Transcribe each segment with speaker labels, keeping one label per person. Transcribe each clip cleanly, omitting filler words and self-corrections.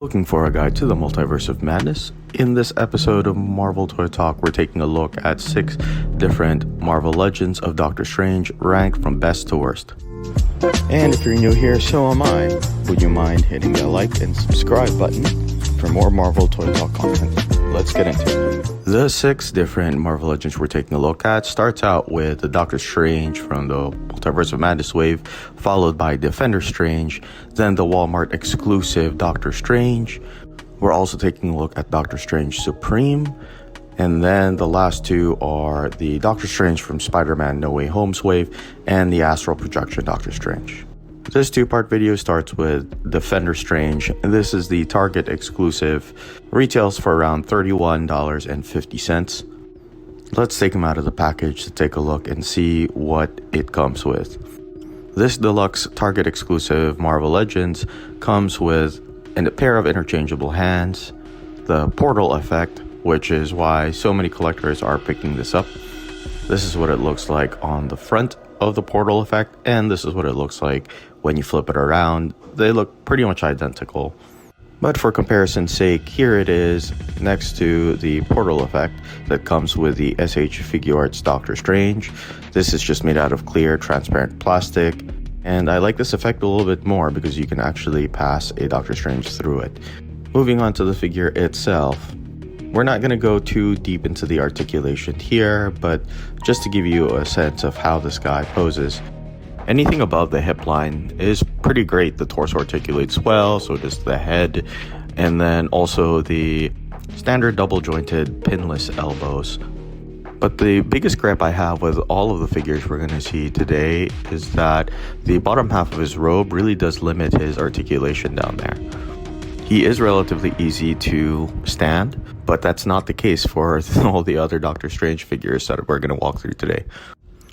Speaker 1: Looking for a guide to the Multiverse of Madness? In this episode of Marvel Toy Talk, we're taking a look at 6 different Marvel Legends of Doctor Strange, ranked from best to worst. And if you're new here, so am I. Would you mind hitting the like and subscribe button for more Marvel Toy Talk content? Let's get into it. The 6 different Marvel Legends we're taking a look at starts out with the Doctor Strange from the Multiverse of Madness wave, followed by Defender Strange, then the Walmart exclusive Doctor Strange. We're also taking a look at Doctor Strange Supreme, and then the last 2 are the Doctor Strange from Spider-Man No Way Home's wave and the Astral Projection Doctor Strange. This 2-part video starts with Defender Strange, and this is the Target exclusive, retails for around $31.50. Let's take him out of the package to take a look and see what it comes with. This deluxe Target exclusive Marvel Legends comes with a pair of interchangeable hands, the portal effect, which is why so many collectors are picking this up. This is what it looks like on the front of the portal effect, and this is what it looks like when you flip it around. They look pretty much identical, but for comparison's sake, here it is next to the portal effect that comes with the SH Figuarts Doctor Strange. This is just made out of clear transparent plastic, and I like this effect a little bit more because you can actually pass a Doctor Strange through it. Moving on to the figure itself, we're not going to go too deep into the articulation here, but just to give you a sense of how this guy poses. Anything above the hip line is pretty great. The torso articulates well, so does the head, and then also the standard double jointed pinless elbows. But the biggest gripe I have with all of the figures we're going to see today is that the bottom half of his robe really does limit his articulation down there. He is relatively easy to stand, but that's not the case for all the other Doctor Strange figures that we're going to walk through today.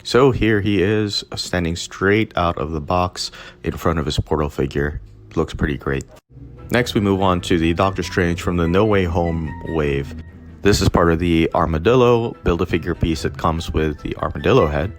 Speaker 1: So here he is, standing straight out of the box in front of his portal figure. Looks pretty great. Next, we move on to the Doctor Strange from the No Way Home wave. This is part of the Armadillo Build-A-Figure piece that comes with the Armadillo head.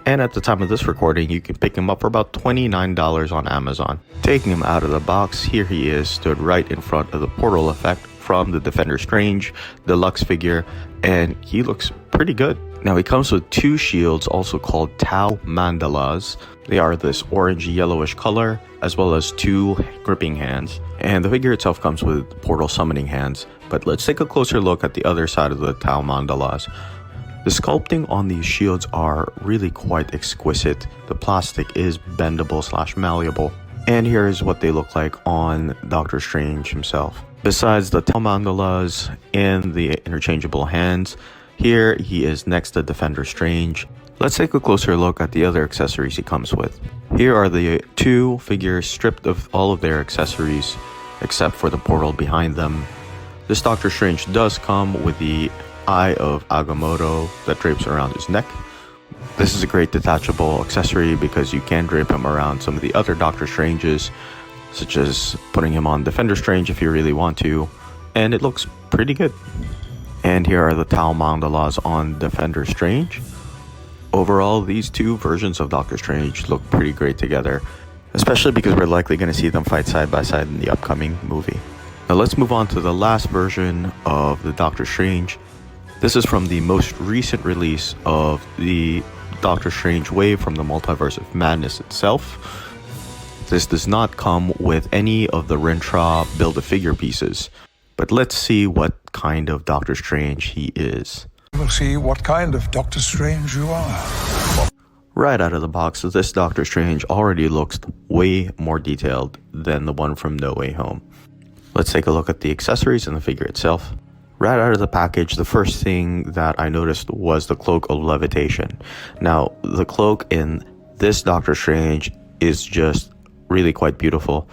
Speaker 1: And at the time of this recording, you can pick him up for about $29 on Amazon. Taking him out of the box, here he is, stood right in front of the portal effect from the Defender Strange deluxe figure, and he looks pretty good. Now, he comes with 2 shields, also called Tau Mandalas. They are this orange yellowish color, as well as 2 gripping hands. And the figure itself comes with portal summoning hands. But let's take a closer look at the other side of the Tau Mandalas. The sculpting on these shields are really quite exquisite. The plastic is bendable / malleable. And here is what they look like on Doctor Strange himself. Besides the Tau Mandalas and the interchangeable hands, here he is next to Defender Strange. Let's take a closer look at the other accessories he comes with. Here are the 2 figures stripped of all of their accessories, except for the portal behind them. This Doctor Strange does come with the Eye of Agamotto that drapes around his neck. This is a great detachable accessory because you can drape him around some of the other Doctor Stranges, such as putting him on Defender Strange if you really want to, and it looks pretty good. And here are the Tau Mandalas on Defender Strange. Overall, these 2 versions of Doctor Strange look pretty great together, especially because we're likely going to see them fight side by side in the upcoming movie. Now let's move on to the last version of the Doctor Strange. This is from the most recent release of the Doctor Strange wave from the Multiverse of Madness itself. This does not come with any of the Rintrah Build-A-Figure pieces, but let's see what kind of Doctor Strange he is.
Speaker 2: We'll see what kind of Doctor Strange you are.
Speaker 1: Right out of the box, this Doctor Strange already looks way more detailed than the one from No Way Home. Let's take a look at the accessories and the figure itself. Right out of the package, the first thing that I noticed was the Cloak of Levitation. Now, the cloak in this Doctor Strange is just really quite beautiful.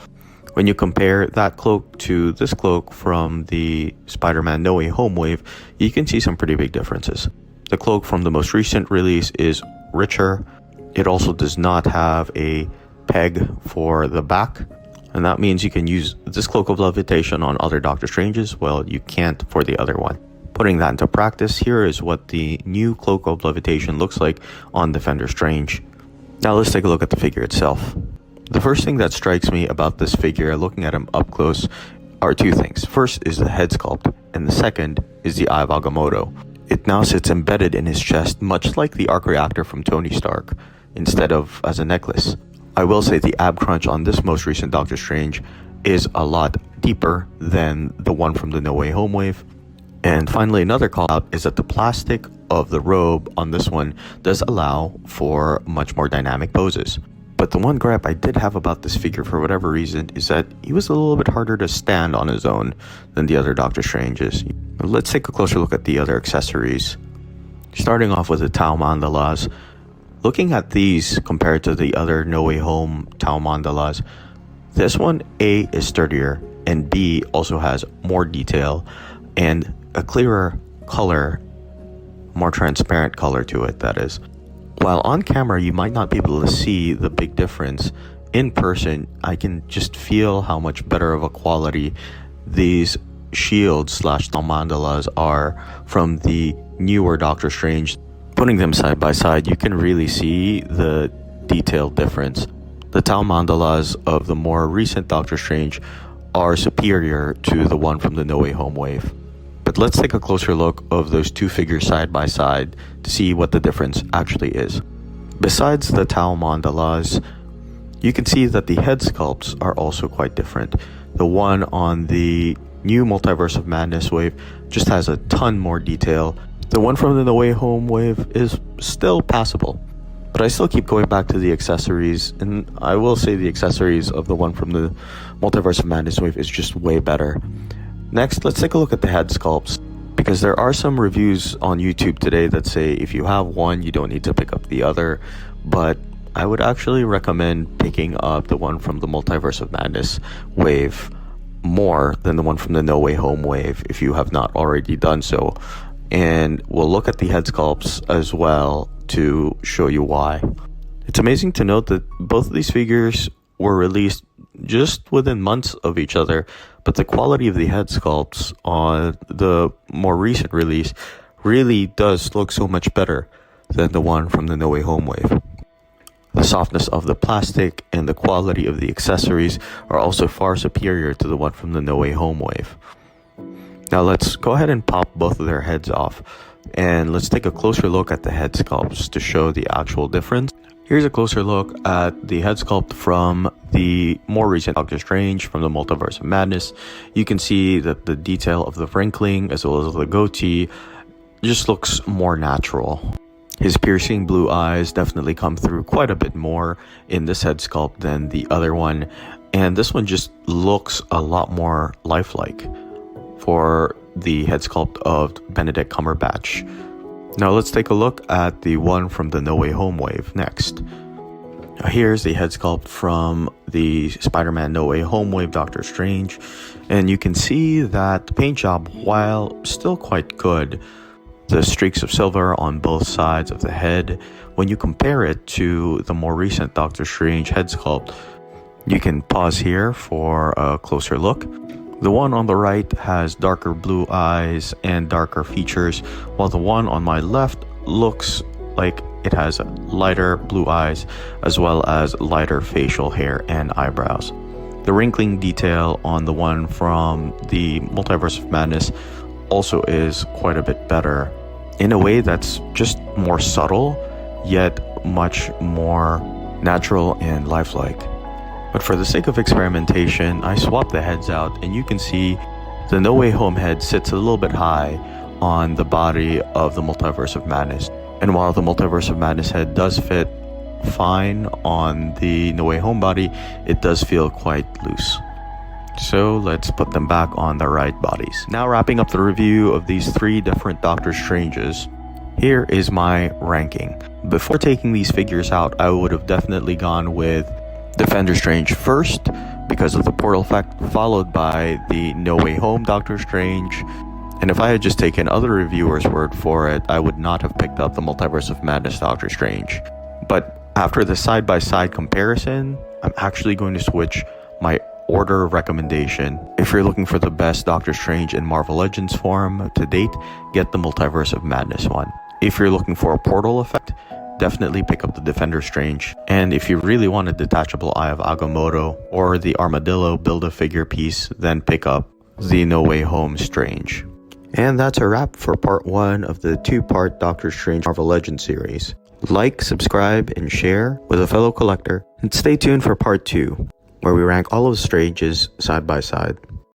Speaker 1: When you compare that cloak to this cloak from the Spider-Man No Way Home wave, you can see some pretty big differences. The cloak from the most recent release is richer. It also does not have a peg for the back, and that means you can use this Cloak of Levitation on other Doctor Stranges. Well, you can't for the other one. Putting that into practice, here is what the new Cloak of Levitation looks like on Defender Strange. Now let's take a look at the figure itself. The first thing that strikes me about this figure, looking at him up close, are two things. First is the head sculpt, and the second is the Eye of Agamotto. It now sits embedded in his chest, much like the arc reactor from Tony Stark, instead of as a necklace. I will say the ab crunch on this most recent Doctor Strange is a lot deeper than the one from the No Way Home wave. And finally, another call out is that the plastic of the robe on this one does allow for much more dynamic poses. But the one gripe I did have about this figure for whatever reason is that he was a little bit harder to stand on his own than the other Doctor Stranges. Let's take a closer look at the other accessories. Starting off with the Tau Mandalas. Looking at these compared to the other No Way Home Tau Mandalas, this one, A, is sturdier, and B, also has more detail and a clearer color, more transparent color to it, that is. While on camera you might not be able to see the big difference, in person I can just feel how much better of a quality these shields / mandalas are from the newer Doctor Strange. Putting them side by side, you can really see the detailed difference. The Tau mandalas of the more recent Doctor Strange are superior to the one from the No Way Home wave. But let's take a closer look of those two figures side by side to see what the difference actually is. Besides the Tau mandalas, you can see that the head sculpts are also quite different. The one on the new Multiverse of Madness wave just has a ton more detail. The one from the No Way Home wave is still passable. But I still keep going back to the accessories, and I will say the accessories of the one from the Multiverse of Madness wave is just way better. Next, let's take a look at the head sculpts, because there are some reviews on YouTube today that say if you have one, you don't need to pick up the other, but I would actually recommend picking up the one from the Multiverse of Madness wave more than the one from the No Way Home wave if you have not already done so. And we'll look at the head sculpts as well to show you why. It's amazing to note that both of these figures were released just within months of each other, but the quality of the head sculpts on the more recent release really does look so much better than the one from the No Way Home wave. The softness of the plastic and the quality of the accessories are also far superior to the one from the No Way Home wave. Now let's go ahead and pop both of their heads off, and let's take a closer look at the head sculpts to show the actual difference. Here's a closer look at the head sculpt from the more recent Doctor Strange from the Multiverse of Madness. You can see that the detail of the wrinkling as well as the goatee just looks more natural. His piercing blue eyes definitely come through quite a bit more in this head sculpt than the other one, and this one just looks a lot more lifelike for the head sculpt of Benedict Cumberbatch. Now let's take a look at the one from the No Way Home wave next. Now here's the head sculpt from the Spider-Man No Way Home wave Doctor Strange, and you can see that the paint job, while still quite good, the streaks of silver on both sides of the head, when you compare it to the more recent Doctor Strange head sculpt, you can pause here for a closer look. The one on the right has darker blue eyes and darker features, while the one on my left looks like it has lighter blue eyes as well as lighter facial hair and eyebrows. The wrinkling detail on the one from the Multiverse of Madness also is quite a bit better, in a way that's just more subtle, yet much more natural and lifelike. But for the sake of experimentation, I swapped the heads out, and you can see the No Way Home head sits a little bit high on the body of the Multiverse of Madness. And while the Multiverse of Madness head does fit fine on the No Way Home body, it does feel quite loose. So let's put them back on the right bodies. Now wrapping up the review of these three different Doctor Stranges, here is my ranking. Before taking these figures out, I would have definitely gone with Defender Strange first because of the portal effect, followed by the No Way Home Doctor Strange. And if I had just taken other reviewers' word for it, I would not have picked up the Multiverse of Madness Doctor Strange. But after the side-by-side comparison, I'm actually going to switch my order of recommendation. If you're looking for the best Doctor Strange in Marvel Legends form to date, get the Multiverse of Madness one. If you're looking for a portal effect, definitely pick up the Defender Strange. And if you really want a detachable Eye of Agamotto or the Armadillo Build-A-Figure piece, then pick up the No Way Home Strange. And that's a wrap for part 1 of the 2-part Doctor Strange Marvel Legends series. Like, subscribe, and share with a fellow collector, and stay tuned for part 2, where we rank all of Strange's side by side.